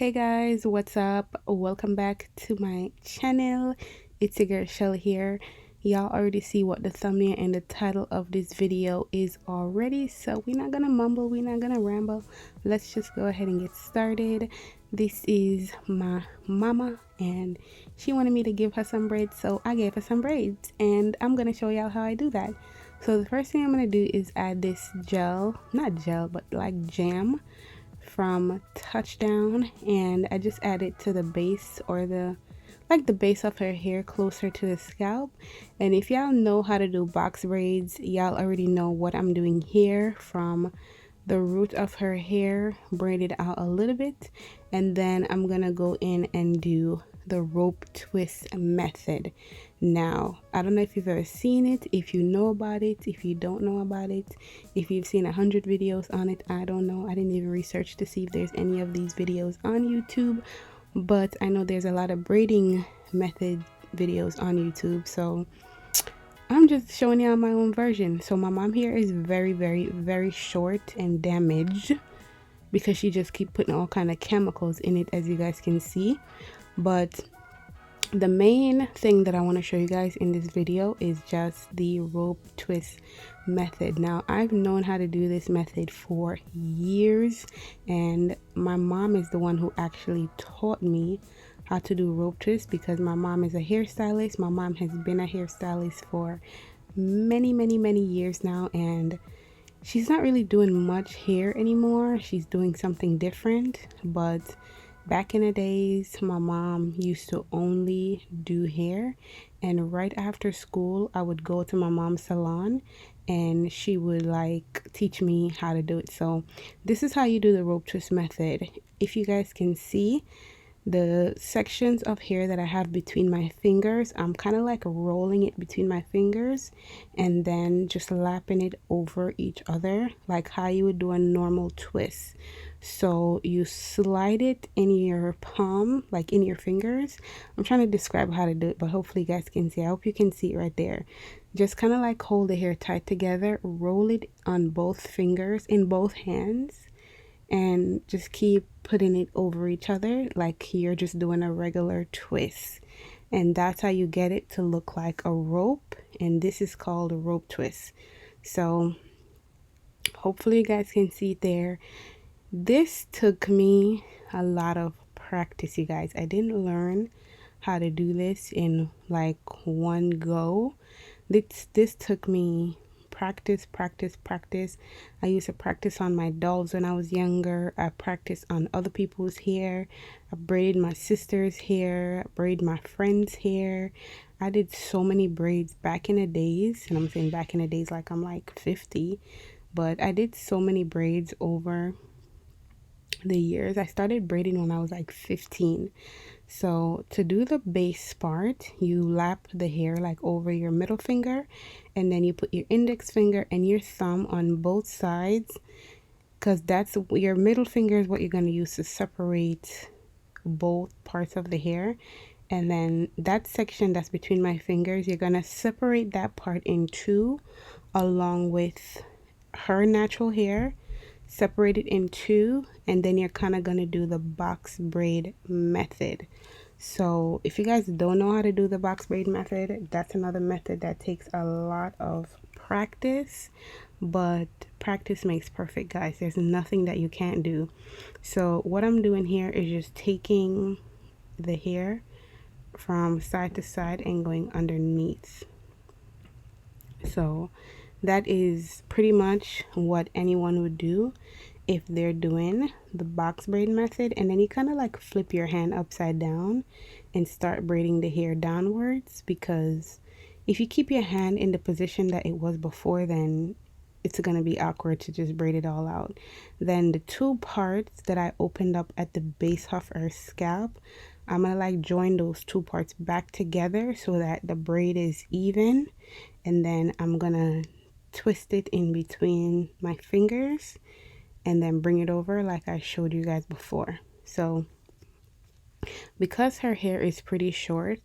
Hey guys, what's up? Welcome back to my channel. It's your girl Shelly here. Y'all already see what the thumbnail and the title of this video is already, so we're not gonna mumble, we're not gonna ramble. Let's just go ahead and get started. This is my mama and she wanted me to give her some braids, so I gave her some braids and I'm gonna show y'all how I do that. So the first thing I'm gonna do is add this gel, not gel but like jam from Touchdown, and I just add it to the base, or the base of her hair closer to the scalp. And if y'all know how to do box braids, y'all already know what I'm doing here. From the root of her hair, braid it out a little bit, and then I'm gonna go in and do the rope twist method. Now, I don't know if you've ever seen it, if you know about it, if you don't know about it, if you've seen 100 videos on it, I don't know. I didn't even research to see if there's any of these videos on YouTube, but I know there's a lot of braiding method videos on YouTube, so I'm just showing y'all my own version. So my mom here is very short and damaged because she just keep putting all kind of chemicals in it, as you guys can see. But the main thing that I want to show you guys in this video is just the rope twist method. Now, I've known how to do this method for years, and my mom is the one who actually taught me how to do rope twist, because my mom is a hairstylist. My mom has been a hairstylist for many years now, and she's not really doing much hair anymore. She's doing something different, but back in the days, my mom used to only do hair, and right after school I would go to my mom's salon and she would like teach me how to do it. So this is how you do the rope twist method. If you guys can see the sections of hair that I have between my fingers, I'm kind of like rolling it between my fingers and then just lapping it over each other, like how you would do a normal twist. So you slide it in your palm, like in your fingers. I'm trying to describe how to do it, but hopefully you guys can see. I hope you can see it right there. Just kind of like hold the hair tight together, roll it on both fingers, in both hands, and just keep putting it over each other like you're just doing a regular twist. And that's how you get it to look like a rope, and this is called a rope twist. So hopefully you guys can see it there. This took me a lot of practice, you guys. I didn't learn how to do this in like one go. This took me practice. I used to practice on my dolls when I was younger. I practiced on other people's hair. I braided my sister's hair. I braided my friend's hair. I did so many braids back in the days, and I'm saying back in the days like I'm like 50, but I did so many braids over the years. I started braiding when I was like 15. So to do the base part, you lap the hair like over your middle finger, and then you put your index finger and your thumb on both sides, because that's your middle finger is what you're going to use to separate both parts of the hair. And then that section that's between my fingers, you're going to separate that part in two along with her natural hair, separate it in two, and then you're kind of going to do the box braid method. So if you guys don't know how to do the box braid method, that's another method that takes a lot of practice, but practice makes perfect, guys. There's nothing that you can't do. So what I'm doing here is just taking the hair from side to side and going underneath. So that is pretty much what anyone would do if they're doing the box braid method. And then you kind of like flip your hand upside down and start braiding the hair downwards, because if you keep your hand in the position that it was before, then it's going to be awkward to just braid it all out. Then the two parts that I opened up at the base of her scalp, I'm going to like join those two parts back together so that the braid is even, and then I'm going to twist it in between my fingers and then bring it over like I showed you guys before. So because her hair is pretty short,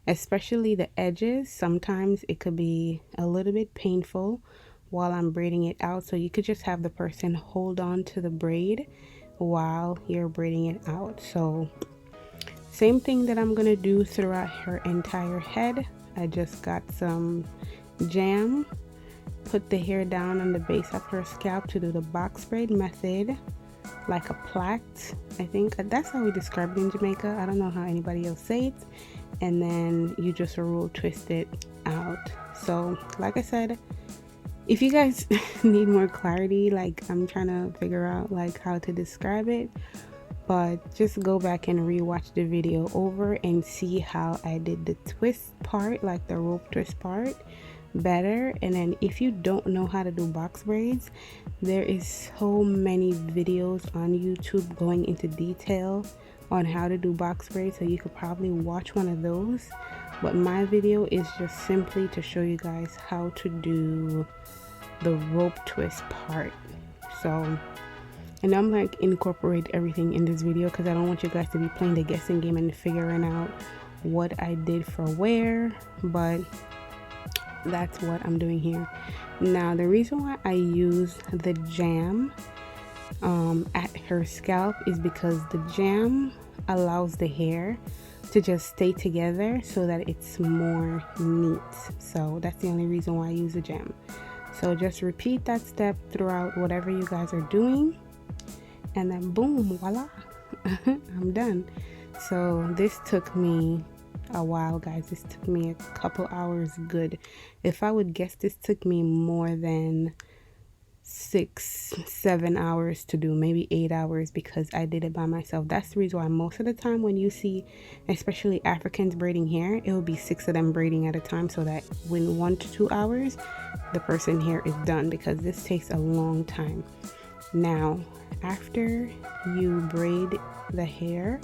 especially the edges, sometimes it could be a little bit painful while I'm braiding it out. So you could just have the person hold on to the braid while you're braiding it out. So same thing that I'm gonna do throughout her entire head. I just got some jam, put the hair down on the base of her scalp to do the box braid method, like a plait. I think that's how we describe it in Jamaica. I don't know how anybody else say it. And then you just roll twist it out. So like I said, if you guys need more clarity, like I'm trying to figure out like how to describe it, but just go back and rewatch the video over and see how I did the twist part, like the rope twist part, better. And then if you don't know how to do box braids, there is so many videos on YouTube going into detail on how to do box braids, so you could probably watch one of those. But my video is just simply to show you guys how to do the rope twist part. So, and I'm like incorporate everything in this video because I don't want you guys to be playing the guessing game and figuring out what I did for where, but that's what I'm doing here. Now the reason why I use the jam at her scalp is because the jam allows the hair to just stay together so that it's more neat. So that's the only reason why I use the jam. So just repeat that step throughout whatever you guys are doing, and then boom, voila, I'm done. So this took me a while, guys. This took me a couple hours good. If I would guess, this took me more than 6-7 hours to do, maybe 8 hours, because I did it by myself. That's the reason why most of the time when you see especially Africans braiding hair, it will be 6 of them braiding at a time, so that when 1 to 2 hours the person hair is done, because this takes a long time. Now after you braid the hair,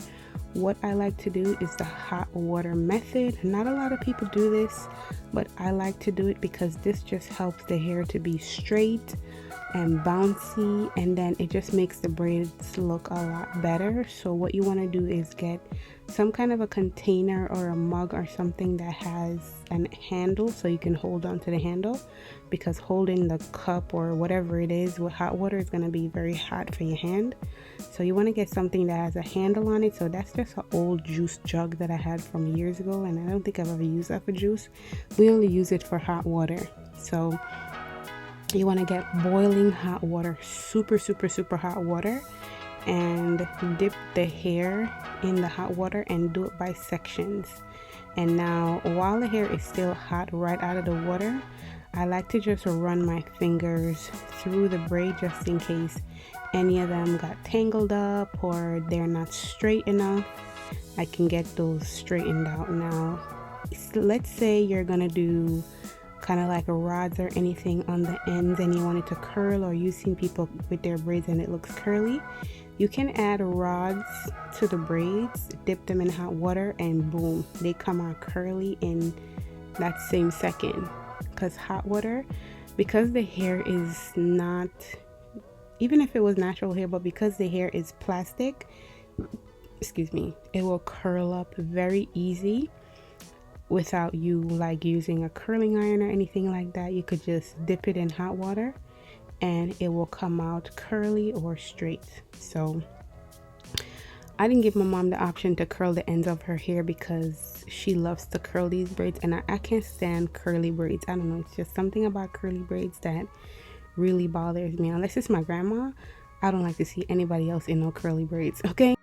what I like to do is the hot water method. Not a lot of people do this, but I like to do it because this just helps the hair to be straight and bouncy, and then it just makes the braids look a lot better. So what you want to do is get some kind of a container or a mug or something that has an handle so you can hold on to the handle, because holding the cup or whatever it is with hot water is going to be very hot for your hand. So you want to get something that has a handle on it. So that's just an old juice jug that I had from years ago, and I don't think I've ever used that for juice. We only use it for hot water. So you want to get boiling hot water, super hot water, and dip the hair in the hot water and do it by sections. And now while the hair is still hot right out of the water, I like to just run my fingers through the braid just in case any of them got tangled up or they're not straight enough. I can get those straightened out. Now let's say you're gonna do kind of like rods or anything on the ends and you want it to curl, or you've seen people with their braids and it looks curly, you can add rods to the braids, dip them in hot water, and boom, they come out curly in that same second. Because hot water, because the hair is not, even if it was natural hair, but because the hair is plastic, excuse me, it will curl up very easy without you like using a curling iron or anything like that. You could just dip it in hot water and it will come out curly or straight. So I didn't give my mom the option to curl the ends of her hair because she loves to curl these braids, and I can't stand curly braids. I don't know, it's just something about curly braids that really bothers me. Unless it's my grandma, I don't like to see anybody else in no curly braids, okay?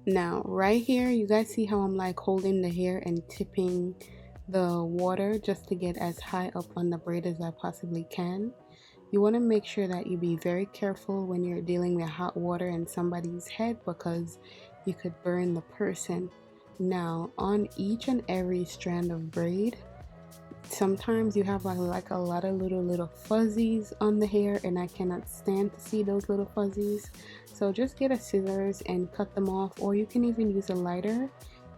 Now right here, you guys see how I'm like holding the hair and tipping the water just to get as high up on the braid as I possibly can. You want to make sure that you be very careful when you're dealing with hot water in somebody's head, because you could burn the person. Now on each and every strand of braid, sometimes you have like a lot of little fuzzies on the hair, and I cannot stand to see those little fuzzies. So just get a scissors and cut them off, or you can even use a lighter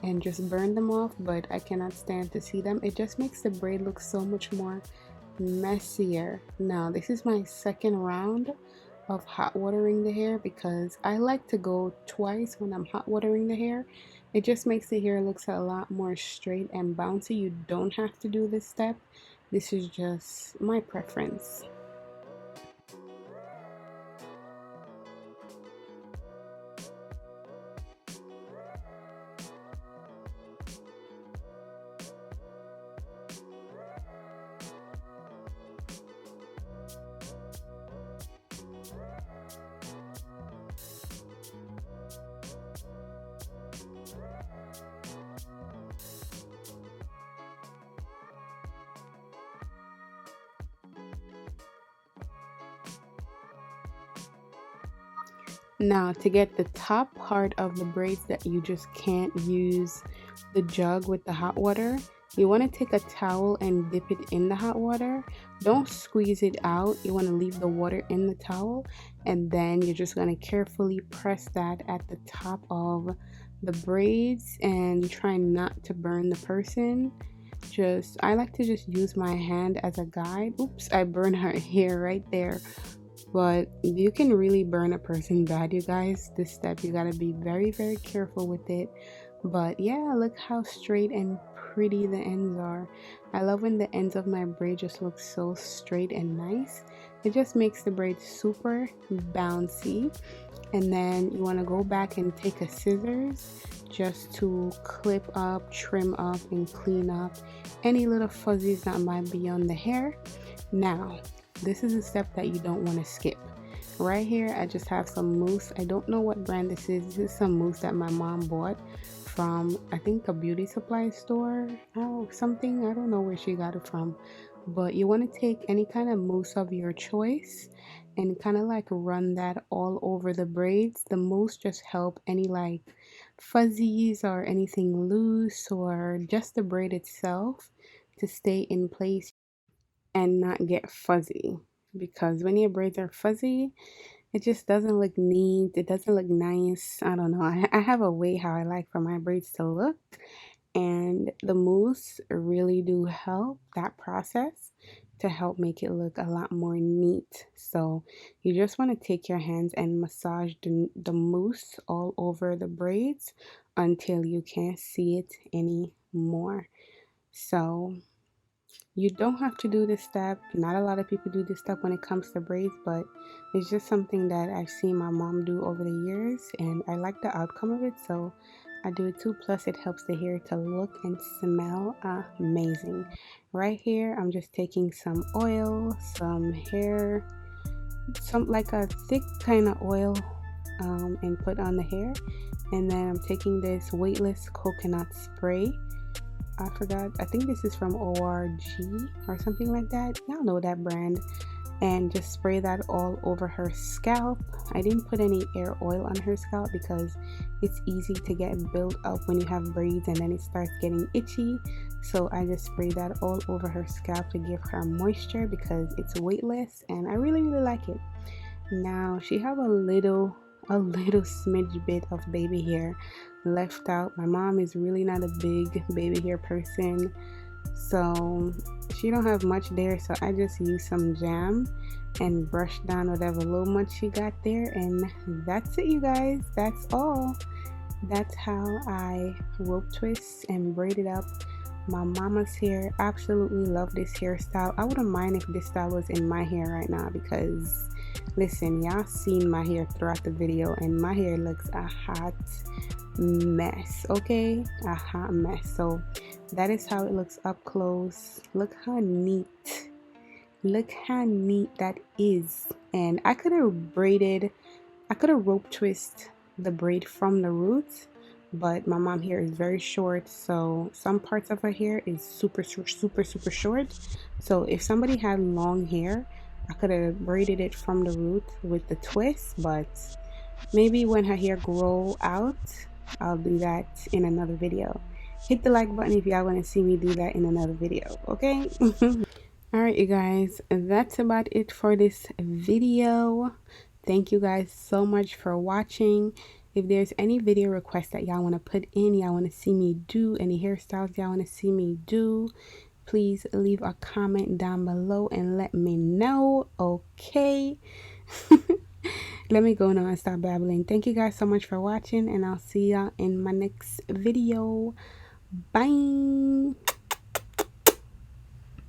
and just burn them off, but I cannot stand to see them. It just makes the braid look so much more messier. Now this is my second round of hot watering the hair because I like to go twice when I'm hot watering the hair. It just makes the hair looks a lot more straight and bouncy. You don't have to do this step. This is just my preference. Now to get the top part of the braids that you just can't use the jug with the hot water, you want to take a towel and dip it in the hot water. Don't squeeze it out. You want to leave the water in the towel, and then you're just going to carefully press that at the top of the braids and try not to burn the person. I like to just use my hand as a guide. Oops, I burned her hair right there. But you can really burn a person bad, you guys. This step, you gotta be very, very careful with it. But yeah, look how straight and pretty the ends are. I love when the ends of my braid just look so straight and nice. It just makes the braid super bouncy. And then you want to go back and take a scissors just to clip up, trim up, and clean up any little fuzzies that might be on the hair. Now this is a step that you don't want to skip. Right here I just have some mousse. I don't know what brand this is. This is some mousse that my mom bought from, I think, a beauty supply store or something. I don't know where she got it from, but you want to take any kind of mousse of your choice and kind of like run that all over the braids. The mousse just help any like fuzzies or anything loose or just the braid itself to stay in place and not get fuzzy, because when your braids are fuzzy, it just doesn't look neat. It doesn't look nice. I don't know. I have a way how I like for my braids to look, and the mousse really do help that process to help make it look a lot more neat. So you just want to take your hands and massage the mousse all over the braids until you can't see it anymore. So you don't have to do this step. Not a lot of people do this step when it comes to braids, but it's just something that I've seen my mom do over the years, and I like the outcome of it, so I do it too. Plus it helps the hair to look and smell amazing. Right here I'm just taking some oil, some hair, some like a thick kind of oil, and put on the hair. And then I'm taking this weightless coconut spray. I forgot, I think this is from ORG or something like that. Y'all know that brand. And just spray that all over her scalp. I didn't put any air oil on her scalp because it's easy to get built up when you have braids and then it starts getting itchy. So I just spray that all over her scalp to give her moisture because it's weightless, and I really like it. Now she have a little smidge bit of baby hair left out. My mom is really not a big baby hair person, so she don't have much there, so I just use some jam and brush down whatever little much she got there, and that's it, you guys. That's all. That's how I rope twist and braid it up my mama's hair. Absolutely love this hairstyle. I wouldn't mind if this style was in my hair right now, because listen, y'all seen my hair throughout the video and my hair looks a hot mess. Okay, a hot mess. So that is how it looks up close. Look how neat that is. And I could have rope twist the braid from the roots, but my mom hair is very short, so some parts of her hair is super short. So if somebody had long hair, I could have braided it from the root with the twist, but maybe when her hair grow out, I'll do that in another video. Hit the like button if y'all want to see me do that in another video, okay? Alright, you guys, that's about it for this video. Thank you guys so much for watching. If there's any video requests that y'all want to put in, y'all want to see me do, any hairstyles y'all want to see me do, please leave a comment down below and let me know. Okay. Let me go now and stop babbling. Thank you guys so much for watching, and I'll see y'all in my next video. Bye.